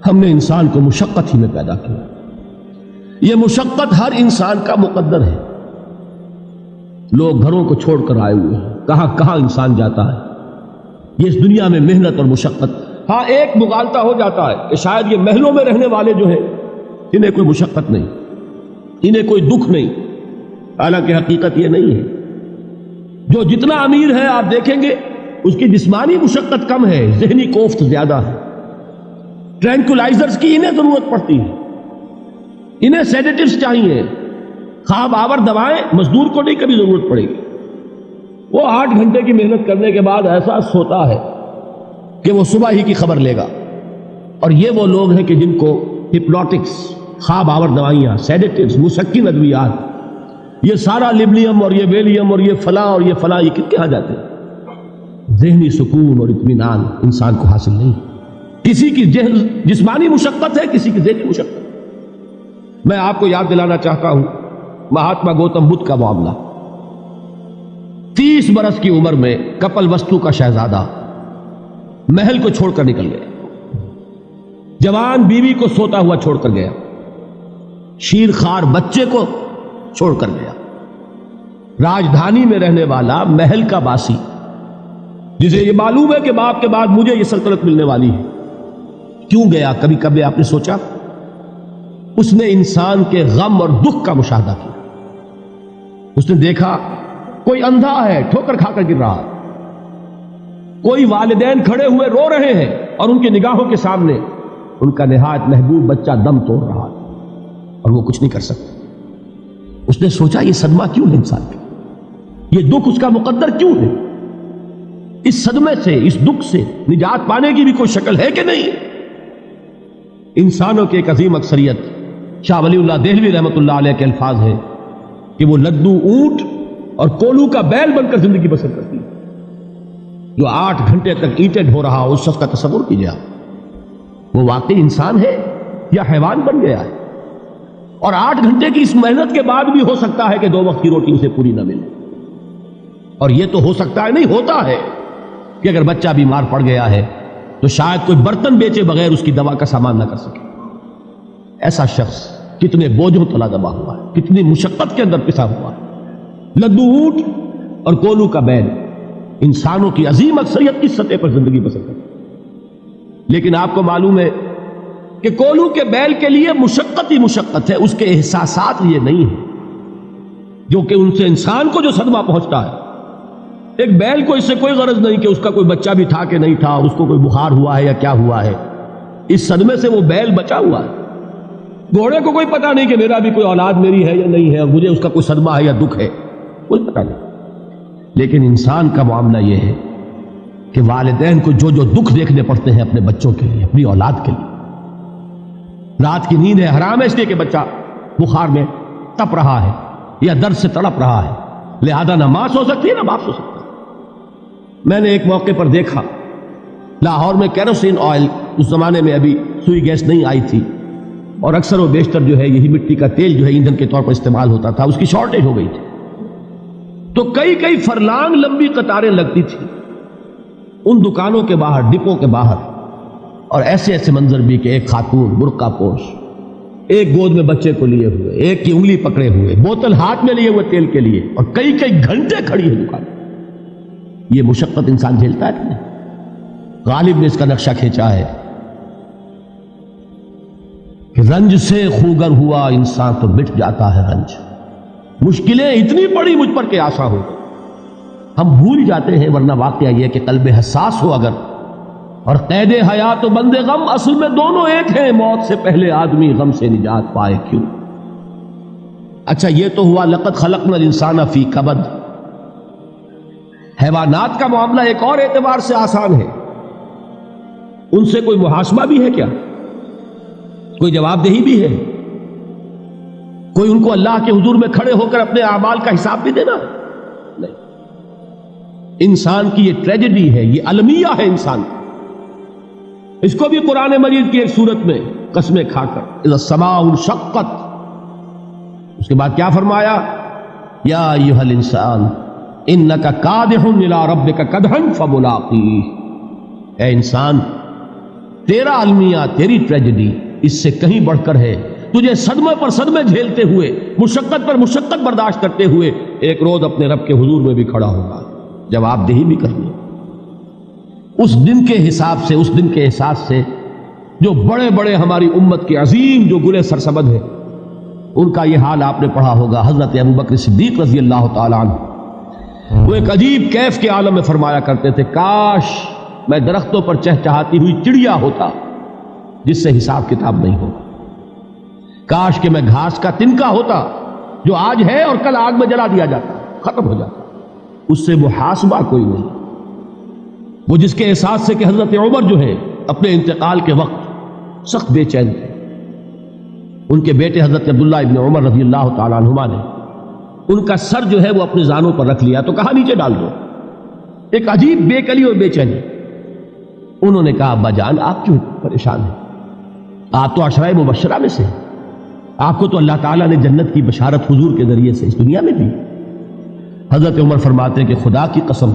ہم نے انسان کو مشقت ہی میں پیدا کیا. یہ مشقت ہر انسان کا مقدر ہے. لوگ گھروں کو چھوڑ کر آئے ہوئے ہیں، کہاں کہاں انسان جاتا ہے. یہ اس دنیا میں محنت اور مشقت. ہاں ایک مغالطہ ہو جاتا ہے کہ شاید یہ محلوں میں رہنے والے جو ہیں انہیں کوئی مشقت نہیں، انہیں کوئی دکھ نہیں. حالانکہ حقیقت یہ نہیں ہے. جو جتنا امیر ہے آپ دیکھیں گے اس کی جسمانی مشقت کم ہے، ذہنی کوفت زیادہ ہے. ٹرینکولائزرز کی انہیں ضرورت پڑتی ہے، انہیں سیڈیٹیوز چاہیے. خواب آور دوائیں مزدور کو نہیں کبھی ضرورت پڑے گی. وہ 8 گھنٹے کی محنت کرنے کے بعد احساس ہوتا ہے کہ وہ صبح ہی کی خبر لے گا. اور یہ وہ لوگ ہیں کہ جن کو ہپنوٹکس، خواب آور دوائیاں، سیڈیٹیوز، مسکن ادویات، یہ سارا لبنیم اور یہ ویلیم اور یہ فلاں اور یہ فلاں، یہ کہاں جاتے ہیں؟ ذہنی سکون اور اطمینان انسان کو حاصل نہیں. کسی کی جسمانی مشقت ہے، کسی کی ذہنی مشقت. میں آپ کو یاد دلانا چاہتا ہوں مہاتما گوتم بدھ کا معاملہ. 30 برس کی عمر میں کپل وستو کا شہزادہ محل کو چھوڑ کر نکل گیا. جوان بیوی کو سوتا ہوا چھوڑ کر گیا. شیر خوار بچے کو چھوڑ کر گیا. راجدھانی میں رہنے والا محل کا باسی، جسے یہ معلوم ہے کہ باپ کے بعد مجھے یہ سلطنت ملنے والی ہے، کیوں گیا؟ کبھی کبھی آپ نے سوچا؟ اس نے انسان کے غم اور دکھ کا مشاہدہ کیا. اس نے دیکھا کوئی اندھا ہے ٹھوکر کھا کر گر رہا ہے، کوئی والدین کھڑے ہوئے رو رہے ہیں اور ان کی نگاہوں کے سامنے ان کا نہایت محبوب بچہ دم توڑ رہا ہے اور وہ کچھ نہیں کر سکتا. اس نے سوچا یہ صدمہ کیوں ہے انسان کا، یہ دکھ اس کا مقدر کیوں ہے؟ اس صدمے سے، اس دکھ سے نجات پانے کی بھی کوئی شکل ہے کہ نہیں؟ انسانوں کی ایک عظیم اکثریت، شاہ ولی اللہ دہلوی رحمۃ اللہ علیہ کے الفاظ ہیں کہ وہ لدو اونٹ اور کولو کا بیل بن کر زندگی بسر کرتی ہے. جو 8 گھنٹے تک اینٹیں ڈھو رہا ہو، اس شخص کا تصور کیجیے آپ، وہ واقعی انسان ہے یا حیوان بن گیا ہے؟ اور 8 گھنٹے کی اس محنت کے بعد بھی ہو سکتا ہے کہ 2 وقت کی روٹی اسے پوری نہ ملے. اور یہ تو ہو سکتا ہے، نہیں ہوتا ہے کہ اگر بچہ بیمار پڑ گیا ہے تو شاید کوئی برتن بیچے بغیر اس کی دوا کا سامان نہ کر سکے. ایسا شخص کتنے بوجھوں تلا دبا ہوا ہے، کتنی مشقت کے اندر پسا ہوا ہے. لدو اونٹ اور کولو کا بیل انسانوں کی عظیم اکثریت کی سطح پر زندگی بسر کرتی ہے. لیکن آپ کو معلوم ہے کہ کولو کے بیل کے لیے مشقت ہی مشقت ہے، اس کے احساسات یہ نہیں ہیں جو کہ ان سے انسان کو جو صدمہ پہنچتا ہے. ایک بیل کو اس سے کوئی غرض نہیں کہ اس کا کوئی بچہ بھی تھا کہ نہیں تھا، اس کو کوئی بخار ہوا ہے یا کیا ہوا ہے. اس صدمے سے وہ بیل بچا ہوا ہے. گھوڑے کو کوئی پتہ نہیں کہ میرا بھی کوئی اولاد میری ہے یا نہیں ہے، اور مجھے اس کا کوئی صدمہ ہے یا دکھ ہے، کوئی پتہ نہیں. لیکن انسان کا معاملہ یہ ہے کہ والدین کو جو جو دکھ دیکھنے پڑتے ہیں اپنے بچوں کے لیے، اپنی اولاد کے لیے. رات کی نیند ہے حرام ہے اس لیے کہ بچہ بخار میں تپ رہا ہے یا درد سے تڑپ رہا ہے، لہذا نہ ماں سو سکتی ہے نہ باپ سو سکتا. میں نے ایک موقع پر دیکھا لاہور میں کیروسین آئل، اس زمانے میں ابھی سوئی گیس نہیں آئی تھی، اور اکثر و بیشتر جو ہے یہی مٹی کا تیل جو ہے ایندھن کے طور پر استعمال ہوتا تھا، اس کی شارٹیج ہو گئی تھی. تو کئی فرلانگ لمبی قطاریں لگتی تھی ان دکانوں کے باہر، ڈپوں کے باہر. اور ایسے منظر بھی کہ ایک خاتون برقع پوش، ایک گود میں بچے کو لیے ہوئے، ایک کی انگلی پکڑے ہوئے، بوتل ہاتھ میں لیے ہوئے تیل کے لیے، اور کئی گھنٹے کھڑی ہے دکان. یہ مشقت انسان جھیلتا ہے کہ نہیں؟ غالب نے اس کا نقشہ کھینچا ہے کہ رنج سے خوگر ہوا انسان تو مٹ جاتا ہے رنج. مشکلیں اتنی بڑی مجھ پر کہ آسا ہو ہم بھول جاتے ہیں، ورنہ واقعہ یہ کہ قلب حساس ہو اگر، اور قید حیات و بند غم اصل میں دونوں ایک ہیں. موت سے پہلے آدمی غم سے نجات پائے کیوں؟ اچھا یہ تو ہوا لقد خلقنا الانسان فی کبد. حیوانات کا معاملہ ایک اور اعتبار سے آسان ہے. ان سے کوئی محاسبہ بھی ہے کیا؟ کوئی جواب دہی بھی ہے؟ کوئی ان کو اللہ کے حضور میں کھڑے ہو کر اپنے اعمال کا حساب بھی دینا؟ نہیں. انسان کی یہ ٹریجڈی ہے، یہ المیہ ہے انسان کی. اس کو بھی قرآن مجید کی ایک صورت میں قسمیں کھا کر اذا السماء انشقت، اس کے بعد کیا فرمایا؟ یا ایھا الانسان انک کادح الی ربک کدحا فملاقیہ. اے انسان تیرا المیہ، تیری ٹریجڈی اس سے کہیں بڑھ کر ہے. تجھے صدمے پر صدمے جھیلتے ہوئے، مشقت پر مشقت برداشت کرتے ہوئے ایک روز اپنے رب کے حضور میں بھی کھڑا ہوگا، جواب دہی بھی کرنی. اس دن کے حساب سے، اس دن کے احساس سے جو بڑے بڑے ہماری امت کے عظیم جو گلے سرسبد ہیں، ان کا یہ حال آپ نے پڑھا ہوگا. حضرت ابوبکر صدیق رضی اللہ تعالیٰ عنہ وہ ایک عجیب کیف کے عالم میں فرمایا کرتے تھے، کاش میں درختوں پر چہچہاتی ہوئی چڑیا ہوتا جس سے حساب کتاب نہیں ہوگا. کاش کہ میں گھاس کا تنکا ہوتا جو آج ہے اور کل آگ میں جلا دیا جاتا، ختم ہو جاتا، اس سے محاسبہ کوئی نہیں. وہ جس کے احساس سے کہ حضرت عمر جو ہے اپنے انتقال کے وقت سخت بے چین تھے. ان کے بیٹے حضرت عبداللہ ابن عمر رضی اللہ تعالیٰ عنہما نے ان کا سر جو ہے وہ اپنے زانوں پر رکھ لیا تو کہا نیچے ڈال دو. ایک عجیب بے کلی اور بے چینی. انہوں نے کہا ابا جان آپ کیوں پریشان ہیں؟ آپ تو عشرہ مبشرہ میں سے، آپ کو تو اللہ تعالیٰ نے جنت کی بشارت حضور کے ذریعے سے اس دنیا میں دی. حضرت عمر فرماتے ہیں کہ خدا کی قسم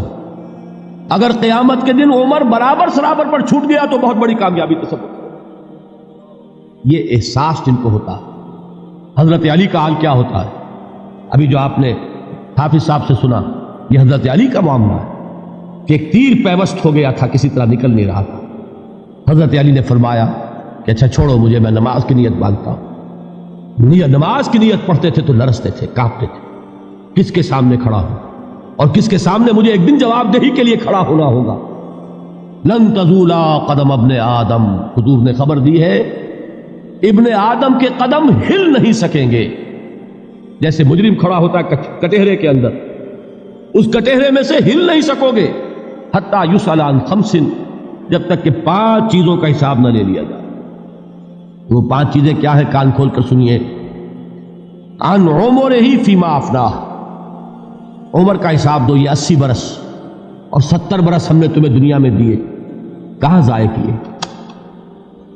اگر قیامت کے دن عمر برابر سرابر پر چھوٹ گیا تو بہت بڑی کامیابی تصور کرو. یہ احساس جن کو ہوتا ہے. حضرت علی کا حال کیا ہوتا ہے؟ ابھی جو آپ نے حافظ صاحب سے سنا، یہ حضرت علی کا معاملہ ہے کہ ایک تیر پیوست ہو گیا تھا، کسی طرح نکل نہیں رہا تھا. حضرت علی نے فرمایا کہ اچھا چھوڑو مجھے، میں نماز کی نیت باندھتا ہوں. نماز کی نیت پڑھتے تھے تو لرزتے تھے، کانپتے تھے. کس کے سامنے کھڑا ہوں اور کس کے سامنے مجھے ایک دن جواب دہی کے لیے کھڑا ہونا ہوگا. لن تزولا قدم ابن آدم، حضور نے خبر دی ہے ابن آدم کے قدم ہل نہیں سکیں گے. جیسے مجرم کھڑا ہوتا ہے کٹہرے کے اندر، اس کٹہرے میں سے ہل نہیں سکو گے حتی یسأل عن خمس، جب تک کہ 5 چیزوں کا حساب نہ لے لیا جائے. وہ 5 چیزیں کیا ہے؟ کان کھول کر سنیے. عن عمرہ فیما افناہ، عمر کا حساب دو. یہ 80 برس اور 70 برس ہم نے تمہیں دنیا میں دیے، کہاں ضائع کیے؟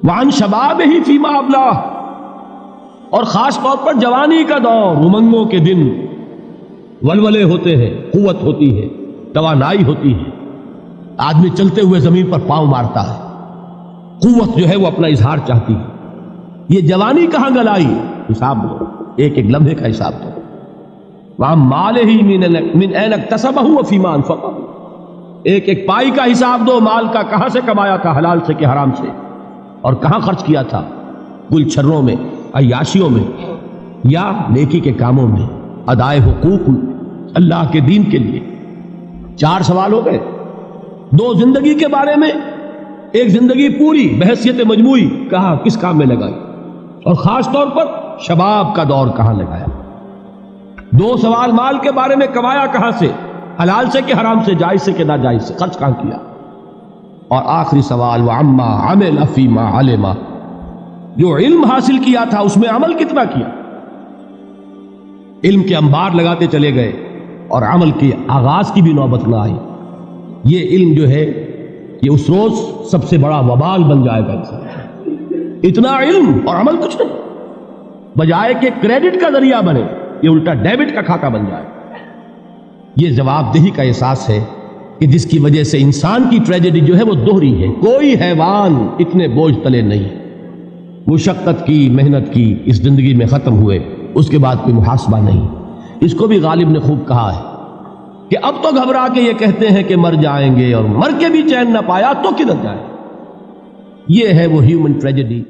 وعن شبابہ فیما ابلاہ، اور خاص طور پر جوانی کا دور، امنگوں کے دن، ولولے ہوتے ہیں، قوت ہوتی ہے، توانائی ہوتی ہے، آدمی چلتے ہوئے زمین پر پاؤں مارتا ہے، قوت جو ہے وہ اپنا اظہار چاہتی ہے. یہ جوانی کہاں گلائی؟ حساب دو، ایک ایک لمحے کا حساب دو. وہاں مال ہی من این اکتسبہ وفیما انفقہ، ایک ایک پائی کا حساب دو. مال کا کہاں سے کمایا تھا، حلال سے کہ حرام سے، اور کہاں خرچ کیا تھا، گل چھروں میں، عیاشیوں میں، یا نیکی کے کاموں میں، ادائے حقوق اللہ کے دین کے لیے. 4 سوال ہو گئے. 2 زندگی کے بارے میں، ایک زندگی پوری بحیثیت مجموعی کہاں کس کام میں لگائی، اور خاص طور پر شباب کا دور کہاں لگایا. 2 سوال مال کے بارے میں، کمایا کہاں سے، حلال سے کہ حرام سے، جائز سے کہ ناجائز سے، خرچ کہاں کیا. اور آخری سوال وعما عمل فیما علم، جو علم حاصل کیا تھا اس میں عمل کتنا کیا. علم کے انبار لگاتے چلے گئے اور عمل کے آغاز کی بھی نوبت نہ آئی. یہ علم جو ہے یہ اس روز سب سے بڑا وبال بن جائے گا. اتنا علم اور عمل کچھ نہیں، بجائے کہ کریڈٹ کا ذریعہ بنے یہ الٹا ڈیبٹ کا کھاتا بن جائے. یہ جواب دہی کا احساس ہے کہ جس کی وجہ سے انسان کی ٹریجڈی جو ہے وہ دوہری ہے. کوئی حیوان اتنے بوجھ تلے نہیں. مشقت کی، محنت کی، اس زندگی میں ختم ہوئے، اس کے بعد کوئی محاسبہ نہیں. اس کو بھی غالب نے خوب کہا ہے کہ اب تو گھبرا کے یہ کہتے ہیں کہ مر جائیں گے، اور مر کے بھی چین نہ پایا تو کدھر جائیں. یہ ہے وہ ہیومن ٹریجڈی.